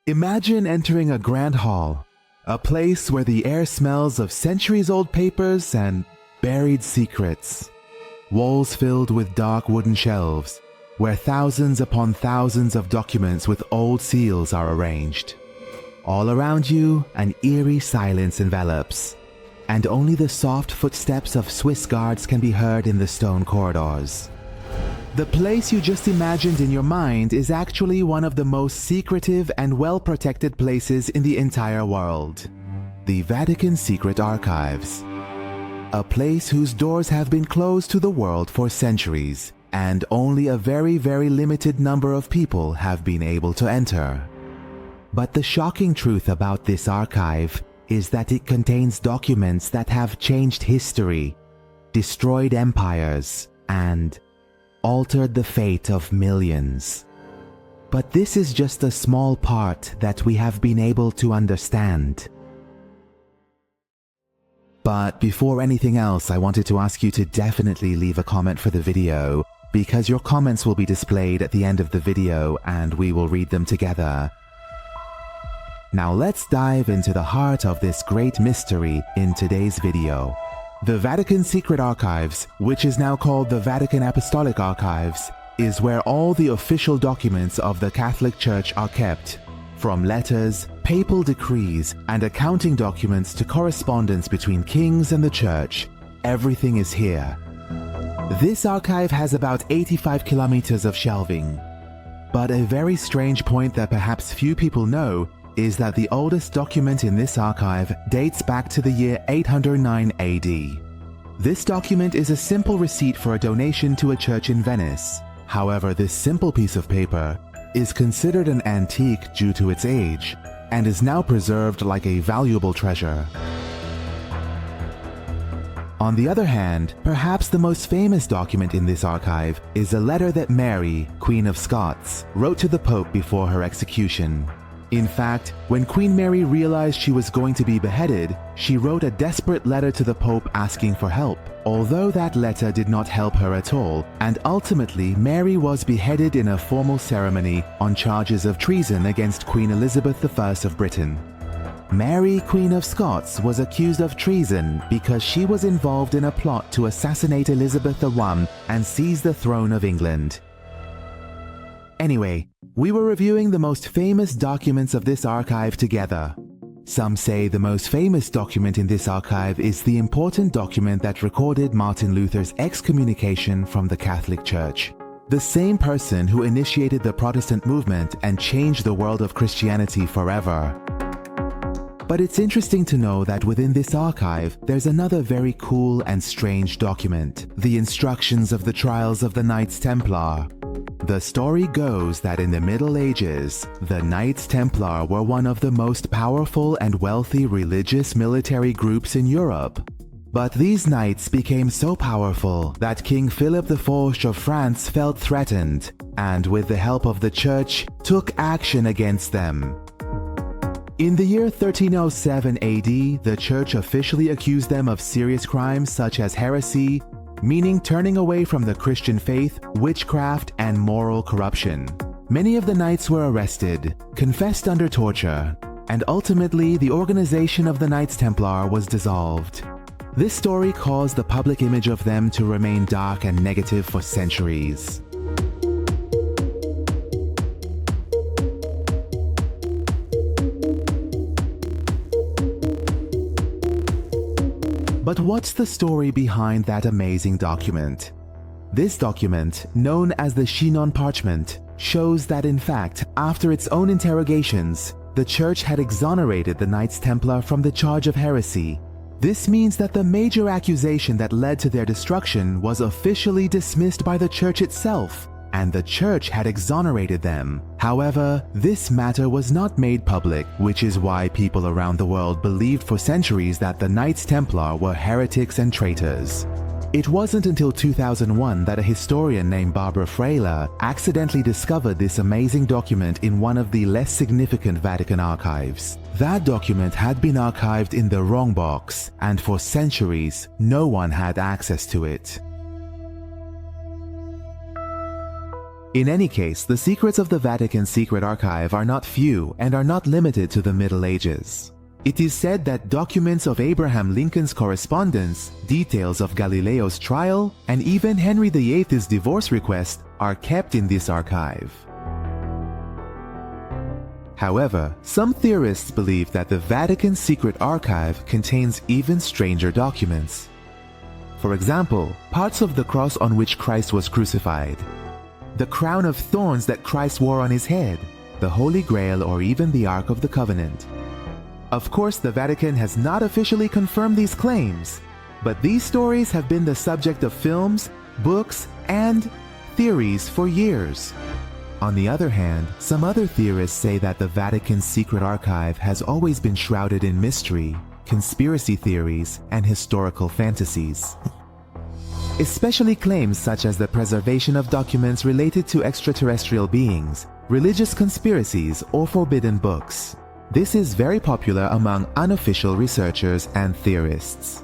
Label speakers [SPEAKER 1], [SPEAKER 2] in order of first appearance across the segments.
[SPEAKER 1] Imagine entering a grand hall, a place where the air smells of centuries-old papers and buried secrets. Walls filled with dark wooden shelves, where thousands upon thousands of documents with old seals are arranged. All around you, an eerie silence envelops, and only the soft footsteps of Swiss guards can be heard in the stone corridors. The place you just imagined in your mind is actually one of the most secretive and well-protected places in the entire world. The Vatican Secret Archives. A place whose doors have been closed to the world for centuries, and only a very, very limited number of people have been able to enter. But the shocking truth about this archive is that it contains documents that have changed history, destroyed empires, and altered the fate of millions. But this is just a small part that we have been able to understand. But before anything else, I wanted to ask you to definitely leave a comment for the video, because your comments will be displayed at the end of the video and we will read them together. Now let's dive into the heart of this great mystery in today's video. The Vatican Secret Archives, which is now called the Vatican Apostolic Archives, is where all the official documents of the Catholic Church are kept, from letters, papal decrees, and accounting documents to correspondence between kings and the Church. Everything is here. This archive has about 85 kilometers of shelving. But a very strange point that perhaps few people know is that the oldest document in this archive dates back to the year 809 AD. This document is a simple receipt for a donation to a church in Venice. However, this simple piece of paper is considered an antique due to its age, and is now preserved like a valuable treasure. On the other hand, perhaps the most famous document in this archive is a letter that Mary, Queen of Scots, wrote to the Pope before her execution. In fact, when Queen Mary realized she was going to be beheaded, she wrote a desperate letter to the Pope asking for help. Although that letter did not help her at all, and ultimately Mary was beheaded in a formal ceremony on charges of treason against Queen Elizabeth I of Britain. Mary, Queen of Scots, was accused of treason because she was involved in a plot to assassinate Elizabeth I and seize the throne of England. Anyway, we were reviewing the most famous documents of this archive together. Some say the most famous document in this archive is the important document that recorded Martin Luther's excommunication from the Catholic Church. The same person who initiated the Protestant movement and changed the world of Christianity forever. But it's interesting to know that within this archive, there's another very cool and strange document, the instructions of the trials of the Knights Templar. The story goes that in the Middle Ages, the Knights Templar were one of the most powerful and wealthy religious military groups in Europe. But these knights became so powerful that King Philip IV of France felt threatened, and with the help of the Church, took action against them. In the year 1307 AD, the Church officially accused them of serious crimes such as heresy, meaning turning away from the Christian faith, witchcraft, and moral corruption. Many of the knights were arrested, confessed under torture, and ultimately the organization of the Knights Templar was dissolved. This story caused the public image of them to remain dark and negative for centuries. But what's the story behind that amazing document? This document, known as the Chinon Parchment, shows that in fact, after its own interrogations, the Church had exonerated the Knights Templar from the charge of heresy. This means that the major accusation that led to their destruction was officially dismissed by the Church itself, and the Church had exonerated them. However, this matter was not made public, which is why people around the world believed for centuries that the Knights Templar were heretics and traitors. It wasn't until 2001 that a historian named Barbara Freyler accidentally discovered this amazing document in one of the less significant Vatican archives. That document had been archived in the wrong box, and for centuries, no one had access to it. In any case, the secrets of the Vatican's secret archive are not few and are not limited to the Middle Ages. It is said that documents of Abraham Lincoln's correspondence, details of Galileo's trial, and even Henry VIII's divorce request are kept in this archive. However, some theorists believe that the Vatican's secret archive contains even stranger documents. For example, parts of the cross on which Christ was crucified, the crown of thorns that Christ wore on his head, the Holy Grail, or even the Ark of the Covenant. Of course, the Vatican has not officially confirmed these claims, but these stories have been the subject of films, books, and theories for years. On the other hand, some other theorists say that the Vatican's secret archive has always been shrouded in mystery, conspiracy theories, and historical fantasies. Especially claims such as the preservation of documents related to extraterrestrial beings, religious conspiracies, or forbidden books. This is very popular among unofficial researchers and theorists.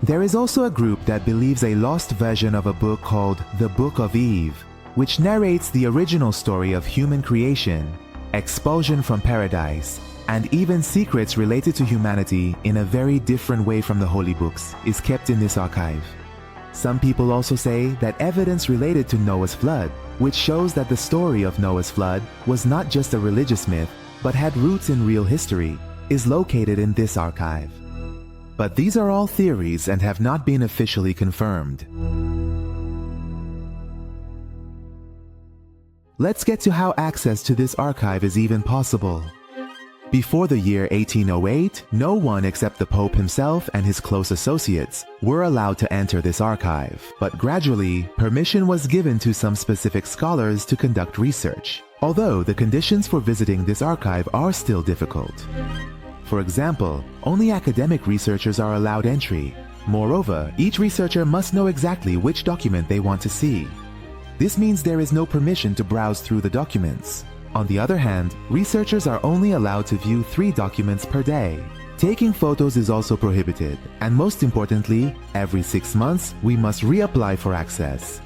[SPEAKER 1] There is also a group that believes a lost version of a book called The Book of Eve, which narrates the original story of human creation, expulsion from paradise, and even secrets related to humanity in a very different way from the holy books, is kept in this archive. Some people also say that evidence related to Noah's flood, which shows that the story of Noah's flood was not just a religious myth, but had roots in real history, is located in this archive. But these are all theories and have not been officially confirmed. Let's get to how access to this archive is even possible. Before the year 1808, no one except the Pope himself and his close associates were allowed to enter this archive, but gradually, permission was given to some specific scholars to conduct research, although the conditions for visiting this archive are still difficult. For example, only academic researchers are allowed entry. Moreover, each researcher must know exactly which document they want to see. This means there is no permission to browse through the documents. On the other hand, researchers are only allowed to view 3 documents per day. Taking photos is also prohibited, and most importantly, every 6 months, we must reapply for access.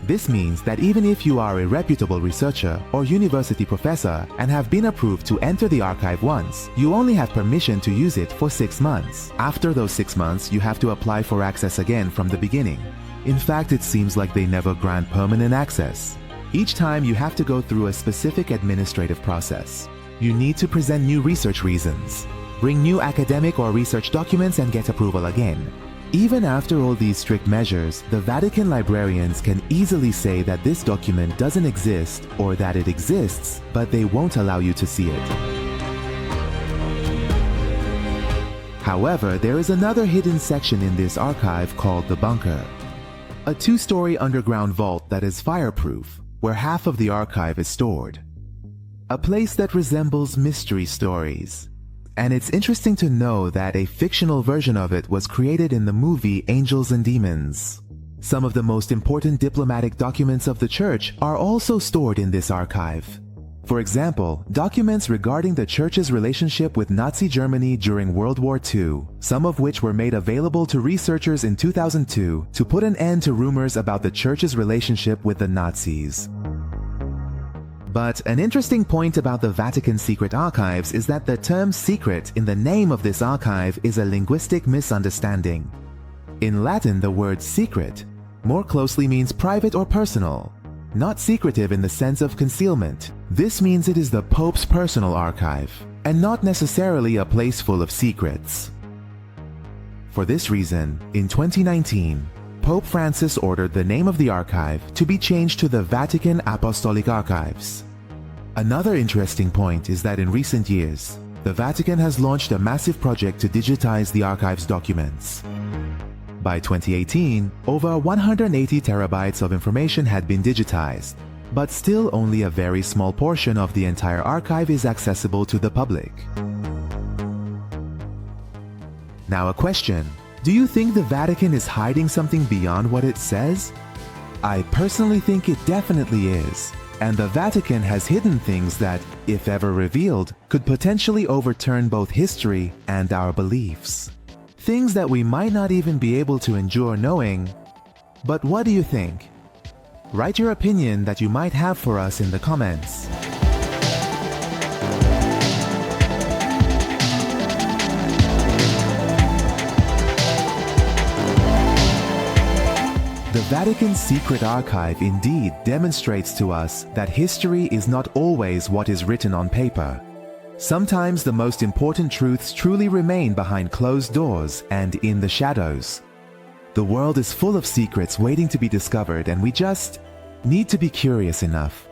[SPEAKER 1] This means that even if you are a reputable researcher or university professor and have been approved to enter the archive once, you only have permission to use it for 6 months. After those 6 months, you have to apply for access again from the beginning. In fact, it seems like they never grant permanent access. Each time you have to go through a specific administrative process. You need to present new research reasons, bring new academic or research documents, and get approval again. Even after all these strict measures, the Vatican librarians can easily say that this document doesn't exist or that it exists, but they won't allow you to see it. However, there is another hidden section in this archive called the bunker. A 2-story underground vault that is fireproof, where half of the archive is stored. A place that resembles mystery stories. And it's interesting to know that a fictional version of it was created in the movie Angels and Demons. Some of the most important diplomatic documents of the church are also stored in this archive. For example, documents regarding the church's relationship with Nazi Germany during World War II, some of which were made available to researchers in 2002 to put an end to rumors about the church's relationship with the Nazis. But an interesting point about the Vatican secret archives is that the term secret in the name of this archive is a linguistic misunderstanding. In Latin, the word secret more closely means private or personal, not secretive in the sense of concealment. This means it is the Pope's personal archive, and not necessarily a place full of secrets. For this reason, in 2019, Pope Francis ordered the name of the archive to be changed to the Vatican Apostolic Archives. Another interesting point is that in recent years, the Vatican has launched a massive project to digitize the archive's documents. By 2018, over 180 terabytes of information had been digitized, but still only a very small portion of the entire archive is accessible to the public. Now a question: do you think the Vatican is hiding something beyond what it says? I personally think it definitely is, and the Vatican has hidden things that, if ever revealed, could potentially overturn both history and our beliefs. Things that we might not even be able to endure knowing. But what do you think? Write your opinion that you might have for us in the comments. The Vatican's secret archive indeed demonstrates to us that history is not always what is written on paper. Sometimes the most important truths truly remain behind closed doors and in the shadows. The world is full of secrets waiting to be discovered, and we just need to be curious enough